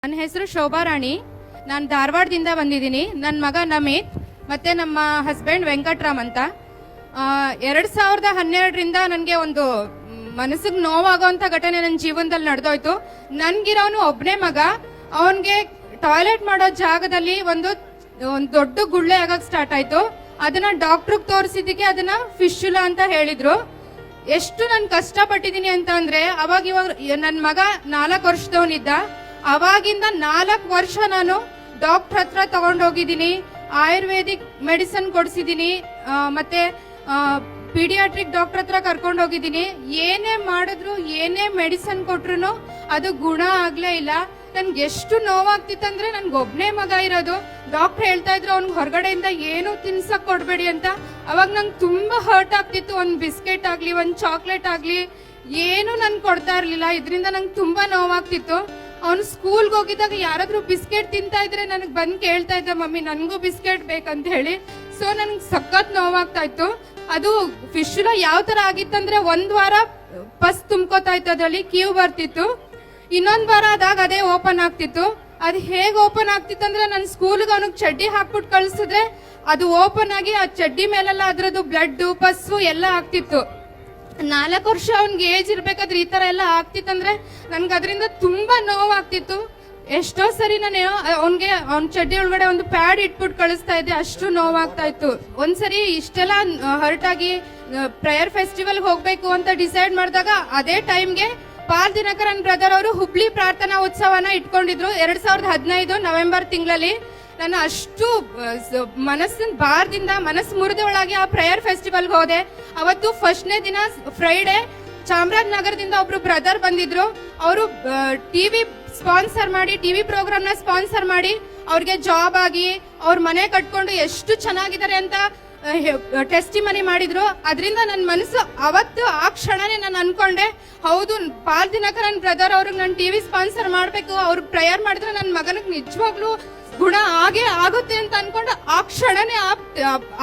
ನನ್ನ ಹೆಸರು ಶೋಭಾ ರಾಣಿ. ನಾನು ಧಾರವಾಡದಿಂದ ಬಂದಿದ್ದೀನಿ. ನನ್ನ ಮಗ ನಮಿತ್ ಮತ್ತೆ ನಮ್ಮ ಹಸ್ಬೆಂಡ್ ವೆಂಕಟ್ರಾಮ್ ಅಂತ. 2012ರಿಂದ ನನಗೆ ಒಂದು ಮನಸ್ಸಿಗೆ ನೋವಾಗುವಂತ ಘಟನೆ ನನ್ನ ಜೀವನದಲ್ಲಿ ನಡೆದೋಯ್ತು. ನನ್ಗಿರೋನು ಒಬ್ಬನೇ ಮಗ. ಅವನ್ಗೆ ಟಾಯ್ಲೆಟ್ ಮಾಡೋ ಜಾಗದಲ್ಲಿ ಒಂದು ದೊಡ್ಡ ಗುಳ್ಳೆ ಆಗಕ್ ಸ್ಟಾರ್ಟ್ ಆಯ್ತು. ಅದನ್ನ ಡಾಕ್ಟರ್ಗೆ ತೋರಿಸಿದ್ದಕ್ಕೆ ಅದನ್ನ ಫಿಶುಲಾ ಅಂತ ಹೇಳಿದ್ರು. ಎಷ್ಟು ನಾನು ಕಷ್ಟಪಟ್ಟಿದ್ದೀನಿ ಅಂತ ಅಂದ್ರೆ, ಇವಾಗ ನನ್ನ ಮಗ 4 ವರ್ಷದವನಿದ್ದ. ಅವಾಗಿಂದ 4 ವರ್ಷ ನಾನು ಡಾಕ್ಟರ್ ಹತ್ರ ತಗೊಂಡೋಗಿದ್ದೀನಿ, ಆಯುರ್ವೇದಿಕ್ ಮೆಡಿಸಿನ್ ಕೊಡಿಸಿದ್ದೀನಿ, ಮತ್ತೆ ಪೀಡಿಯಾಟ್ರಿಕ್ ಡಾಕ್ಟರ್ ಹತ್ರ ಕರ್ಕೊಂಡು ಹೋಗಿದ್ದೀನಿ. ಏನೇ ಮಾಡಿದ್ರು, ಏನೇ ಮೆಡಿಸಿನ್ ಕೊಟ್ರು ಅದು ಗುಣ ಆಗ್ಲೇ ಇಲ್ಲ. ನನ್ಗೆ ಎಷ್ಟು ನೋವಾಗ್ತಿತ್ತಂದ್ರೆ, ನನ್ಗೆ ಒಬ್ನೇ ಮಗ ಇರೋದು. ಡಾಕ್ಟರ್ ಹೇಳ್ತಾ ಇದ್ರು ಅವ್ನಿಗೆ ಹೊರಗಡೆಯಿಂದ ಏನು ತಿನ್ಸಕ್ ಕೊಡ್ಬೇಡಿ ಅಂತ. ಅವಾಗ ನಂಗೆ ತುಂಬಾ ಹರ್ಟ್ ಆಗ್ತಿತ್ತು. ಒಂದ್ ಬಿಸ್ಕೆಟ್ ಆಗ್ಲಿ, ಒಂದ್ ಚಾಕ್ಲೇಟ್ ಆಗ್ಲಿ ಏನು ನನ್ ಕೊಡ್ತಾ ಇರ್ಲಿಲ್ಲ. ಇದರಿಂದ ನಂಗೆ ತುಂಬಾ ನೋವಾಗ್ತಿತ್ತು. ಅವ್ನು ಸ್ಕೂಲ್ಗೆ ಹೋಗಿದ್ದಾಗ ಯಾರಾದ್ರೂ ಬಿಸ್ಕೆಟ್ ತಿಂತಾ ಇದ್ರೆ ನನಗ್ ಬಂದ್ ಕೇಳ್ತಾ ಇದ್ದ, ಮಮ್ಮಿ ನನ್ಗೂ ಬಿಸ್ಕೆಟ್ ಬೇಕಂತ ಹೇಳಿ. ಸೊ ನನ್ಗೆ ಸಖತ್ ನೋವಾಗ್ತಾ ಇತ್ತು. ಅದು ಫಿಶುಲಾ ಯಾವ ತರ ಆಗಿತ್ತಂದ್ರೆ, 1 ವಾರ ಪಸ್ ತುಂಬ್ಕೋತಾ ಇತ್ತು, ಅದ್ರಲ್ಲಿ ಕ್ಯೂ ಬರ್ತಿತ್ತು. ಇನ್ನೊಂದ್ ವಾರ ಆದಾಗ ಅದೇ ಓಪನ್ ಆಗ್ತಿತ್ತು. ಅದು ಹೇಗ್ ಓಪನ್ ಆಗ್ತಿತ್ತು ಅಂದ್ರೆ, ನನ್ ಸ್ಕೂಲ್ಗೆ ಅವನಿಗೆ ಚಡ್ಡಿ ಹಾಕ್ಬಿಟ್ಟು ಕಳ್ಸಿದ್ರೆ ಅದು ಓಪನ್ ಆಗಿ ಆ ಚಡ್ಡಿ ಮೇಲೆಲ್ಲ ಅದ್ರದ್ದು ಬ್ಲಡ್ ಪಸ್ಸು ಎಲ್ಲ ಆಗ್ತಿತ್ತು. 4 ವರ್ಷ ಅವ್ನಿಗೆ ಏಜ್ ಇರ್ಬೇಕಾದ್ರೆ ಈ ತರ ಎಲ್ಲ ಆಗ್ತಿತ್ತಂದ್ರೆ ನನ್ಗೆ ಅದರಿಂದ ತುಂಬಾ ನೋವಾಗ್ತಿತ್ತು. ಎಷ್ಟೋ ಸರಿ ನಾನು ಅವ್ನ ಚಡ್ಡಿ ಒಳಗಡೆ ಒಂದು ಪ್ಯಾಡ್ ಇಟ್ಬಿಟ್ಟು ಕಳಿಸ್ತಾ ಇದ್ದೆ, ಅಷ್ಟು ನೋವಾಗ್ತಾ ಇತ್ತು. ಒಂದ್ಸರಿ ಇಷ್ಟೆಲ್ಲ ಹರ್ಟ್ ಆಗಿ ಪ್ರೇಯರ್ ಫೆಸ್ಟಿವಲ್ ಹೋಗ್ಬೇಕು ಅಂತ ಡಿಸೈಡ್ ಮಾಡಿದಾಗ, ಅದೇ ಟೈಮ್ಗೆ ಪಾಲ್ ದಿನಕರನ್ ಬ್ರದರ್ ಅವರು ಹುಬ್ಳಿ ಪ್ರಾರ್ಥನಾ ಉತ್ಸವನ ಇಟ್ಕೊಂಡಿದ್ರು 2015 ನವೆಂಬರ್ ತಿಂಗಳಲ್ಲಿ. ನಾನು ಅಷ್ಟು ಮನಸ್ಸಿನ ಭಾರದಿಂದ ಮನಸ್ಸು ಮುರಿದೊಳಗೆ ಆ ಪ್ರೇಯರ್ ಫೆಸ್ಟಿವಲ್ಗೆ ಹೋದೆ. ಅವತ್ತು ಫಸ್ಟ್ನೇ ದಿನ ಫ್ರೈಡೆ ಚಾಮರಾಜನಗರದಿಂದ ಒಬ್ರು ಬ್ರದರ್ ಬಂದಿದ್ರು. ಅವರು ಟಿವಿ ಸ್ಪಾನ್ಸರ್ ಮಾಡಿ, ಟಿವಿ ಪ್ರೋಗ್ರಾಮ್ ನ ಸ್ಪಾನ್ಸರ್ ಮಾಡಿ ಅವ್ರಿಗೆ ಜಾಬ್ ಆಗಿ ಅವ್ರ ಮನೆ ಕಟ್ಕೊಂಡು ಎಷ್ಟು ಚೆನ್ನಾಗಿದ್ದಾರೆ ಅಂತ ಟೆಸ್ಟಿಮನಿ ಮಾಡಿದ್ರು. ಅದರಿಂದ ನನ್ನ ಮನಸ್ಸು ಅವತ್ತು ಆ ಕ್ಷಣನೇ ನಾನು ಅನ್ಕೊಂಡೆ, ಹೌದು ಪಾಲ್ ದಿನಕರನ್ ಬ್ರದರ್ ಅವ್ರಿಗೆ ನಾನು ಟಿವಿ ಸ್ಪಾನ್ಸರ್ ಮಾಡ್ಬೇಕು, ಅವ್ರು ಪ್ರೇಯರ್ ಮಾಡಿದ್ರೆ ನನ್ನ ಮಗನಿಗೆ ನಿಜವಾಗ್ಲೂ ಗುಣ ಆಗೇ ಆಗುತ್ತೆ ಅಂತ ಅನ್ಕೊಂಡು ಆ ಕ್ಷಣನೇ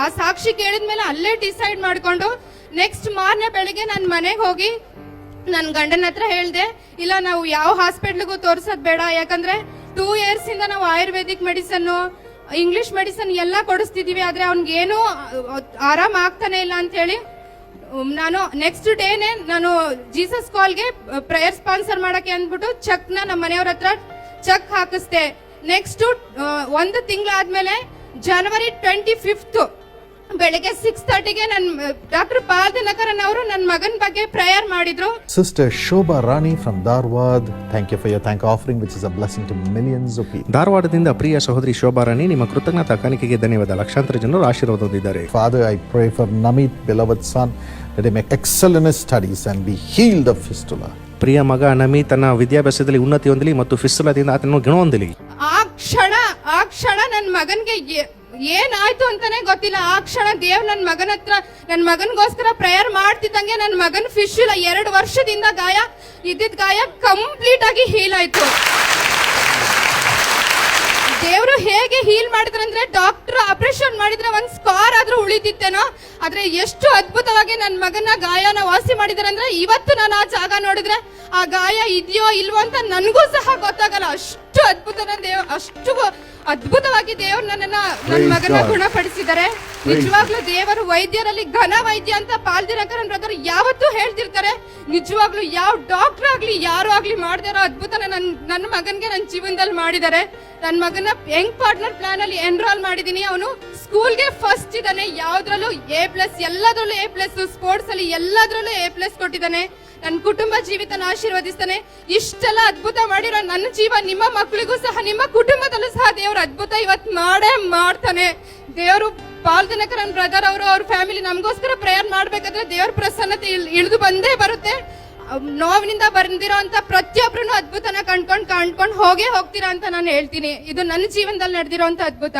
ಆ ಸಾಕ್ಷಿ ಕೇಳಿದ್ಮೇಲೆ ಅಲ್ಲೇ ಡಿಸೈಡ್ ಮಾಡ್ಕೊಂಡು ನೆಕ್ಸ್ಟ್ ಮಾರ್ನೆ ಬೆಳಿಗ್ಗೆ ನನ್ನ ಮನೆಗೆ ಹೋಗಿ ನನ್ನ ಗಂಡನ ಹತ್ರ ಹೇಳ್ದೆ, ಇಲ್ಲ ನಾವು ಯಾವ ಹಾಸ್ಪಿಟ್ಲಿಗೂ ತೋರ್ಸೋದ್ ಬೇಡ, ಯಾಕಂದ್ರೆ 2 years ಇಂದ ನಾವು ಆಯುರ್ವೇದಿಕ್ ಮೆಡಿಸನ್, ಇಂಗ್ಲಿಷ್ ಮೆಡಿಸನ್ ಎಲ್ಲ ಕೊಡಿಸ್ತಿದೀವಿ, ಆದ್ರೆ ಅವ್ನಿಗೇನು ಆರಾಮ ಆಗ್ತಾನೆ ಇಲ್ಲ ಅಂತ ಹೇಳಿ ನಾನು ನೆಕ್ಸ್ಟ್ ಡೇನೆ ನಾನು ಜೀಸಸ್ ಕಾಲ್ಗೆ ಪ್ರೇಯರ್ ಸ್ಪಾನ್ಸರ್ ಮಾಡಕ್ಕೆ ಅಂದ್ಬಿಟ್ಟು ಚೆಕ್ ನಮ್ಮ ಮನೆಯವ್ರ ಹತ್ರ ಚೆಕ್ ಹಾಕಿಸ್ದೆ. ನೆಕ್ಸ್ಟ್ 1 ತಿಂಗಳಾದ್ಮೇಲೆ ಜನವರಿ 25 ಬೆಳಿಗ್ಗೆ 6:30ಗೆ ನನ್ನ ಡಾಕ್ಟರ್ ಪಾಲ್ ದಿನಕರನ್ ಅವರು ನನ್ನ ಮಗನ ಬಗ್ಗೆ ಪ್ರೇಯರ್ ಮಾಡಿದ್ರು. Sister Shobha Rani from Dharwad, thank you for your thank offering, which is a blessing to millions of people. ಧಾರವಾಡದಿಂದ ಪ್ರಿಯ ಸಹೋದರಿ ಶೋಭಾ ರಾಣಿ, ನಿಮ್ಮ ಕೃತಜ್ಞತಾ ಕಾಣಿಕೆಗೆ ಧನ್ಯವಾದ. ಲಕ್ಷಾಂತರ ಜನರು ಆಶೀರ್ವಾದ ಹೊಂದಿದ್ದಾರೆ. Father, I pray for Namit, beloved son, that he may excel in his studies and be healed of fistula. ಪ್ರಿಯ ಮಗ ನಮಿ ತನ್ನ ವಿದ್ಯಾಭ್ಯಾಸದಲ್ಲಿ ಉನ್ನತಿ ಹೊಂದಲಿ ಮತ್ತು ಫಿಸ್ತುಲಾದಿಂದ ಆತನು ಗುಣ ಹೊಂದಲಿ. ಆ ಕ್ಷಣ ನನ್ನ ಮಗನ್ಗೆ ಏನಾಯ್ತು ಅಂತಾನೆ ಗೊತ್ತಿಲ್ಲ. ಆ ಕ್ಷಣ ದೇವ್ ನನ್ನ ಮಗನ್ಗೋಸ್ಕರ ಪ್ರೇಯರ್ ಮಾಡ್ತಿದ್ದಂಗೆ ನನ್ನ ಮಗನ್ ಫಿಶುಲಾ 2 ವರ್ಷದಿಂದ ಗಾಯ ಕಂಪ್ಲೀಟ್ ಆಗಿ ಹೀಲ್ ಆಯ್ತು. ದೇವ್ರು ಹೇಗೆ ಹೀಲ್ ಮಾಡಿದ್ರಂದ್ರೆ, ಡಾಕ್ಟರ್ ಆಪರೇಷನ್ ಮಾಡಿದ್ರೆ ಒಂದ್ ಸ್ಕಾರ್ ಆದ್ರೂ ಉಳಿದಿತ್ತೇನೋ, ಆದ್ರೆ ಎಷ್ಟು ಅದ್ಭುತವಾಗಿ ನನ್ನ ಮಗನ ಗಾಯನ ವಾಸಿ ಮಾಡಿದಾರೆ ಅಂದ್ರೆ, ಇವತ್ತು ನಾನು ಆ ಜಾಗ ನೋಡಿದ್ರೆ ಆ ಗಾಯ ಇದೆಯೋ ಇಲ್ವೋ ಅಂತ ನನಗೂ ಸಹ ಗೊತ್ತಾಗಲ್ಲ. ಅಷ್ಟು ಅದ್ಭುತವಾಗಿ ದೇವ್ರು ನನ್ನ ಮಗನ ಗುಣಪಡಿಸಿದ್ದಾರೆ. ನಿಜವಾಗ್ಲೂ ದೇವರು ವೈದ್ಯರಲ್ಲಿ ಘನ ವೈದ್ಯ ಅಂತ ಪಾಲ್ ದಿನಕರನ್ ಬ್ರದರ್ ಯಾವತ್ತೂ ಹೇಳ್ತಿರ್ತಾರೆ. ನಿಜವಾಗ್ಲೂ ಯಾವ ಡಾಕ್ಟರ್ ಆಗ್ಲಿ ಯಾರು ಆಗ್ಲಿ ಮಾಡದಿರೋ ಅದ್ಭುತನ ನನ್ನ ಮಗನ್ಗೆ ನನ್ನ ಜೀವನದಲ್ಲಿ ಮಾಡಿದ್ದಾರೆ. ನನ್ನ ಮಗನ ಯಂಗ್ ಪಾರ್ಟ್ನರ್ ಪ್ಲಾನ್ ಅಲ್ಲಿ ಎನ್ರೋಲ್ ಮಾಡಿದೀನಿ. ಅವನು ಸ್ಕೂಲ್ಗೆ ಫಸ್ಟ್ ಇದ್ದಾನೆ, ಯಾವ್ದ್ರಲ್ಲೂ A+, ಎಲ್ಲದ್ರಲ್ಲೂ A+, ಸ್ಪೋರ್ಟ್ಸ್ ಅಲ್ಲಿ ಎಲ್ಲದ್ರಲ್ಲೂ A+ ಕೊಟ್ಟಿದ್ದಾನೆ. ನನ್ನ ಕುಟುಂಬ ಜೀವಿತನ ಆಶೀರ್ವದಿಸ್ತಾನೆ. ಇಷ್ಟೆಲ್ಲ ಅದ್ಭುತ ಮಾಡಿರೋ ನನ್ನ ಜೀವ ನಿಮ್ಮ ಮಕ್ಕಳಿಗೂ ಸಹ, ನಿಮ್ಮ ಕುಟುಂಬದಲ್ಲೂ ಸಹ ದೇವ್ರ ಅದ್ಭುತ ಇವತ್ತು ಮಾಡೇ ಮಾಡ್ತಾನೆ. ದೇವರು ಪಾಲ್ ದಿನಕರನ್ ಬ್ರದರ್ ಅವರು ಅವ್ರ ಫ್ಯಾಮಿಲಿ ನಮಗೋಸ್ಕರ ಪ್ರೇಯರ್ ಮಾಡ್ಬೇಕಾದ್ರೆ ದೇವ್ರ ಪ್ರಸನ್ನತೆ ಇಳಿದು ಬಂದೇ ಬರುತ್ತೆ. ನೋವಿನಿಂದ ಬಂದಿರೋ ಅಂತ ಪ್ರತಿಯೊಬ್ರು ಅದ್ಭುತನ ಕಾಣ್ಕೊಂಡು ಹೋಗೇ ಹೋಗ್ತೀರಾ ಅಂತ ನಾನು ಹೇಳ್ತೀನಿ. ಇದು ನನ್ನ ಜೀವನದಲ್ಲಿ ನಡೆದಿರೋ ಅದ್ಭುತ.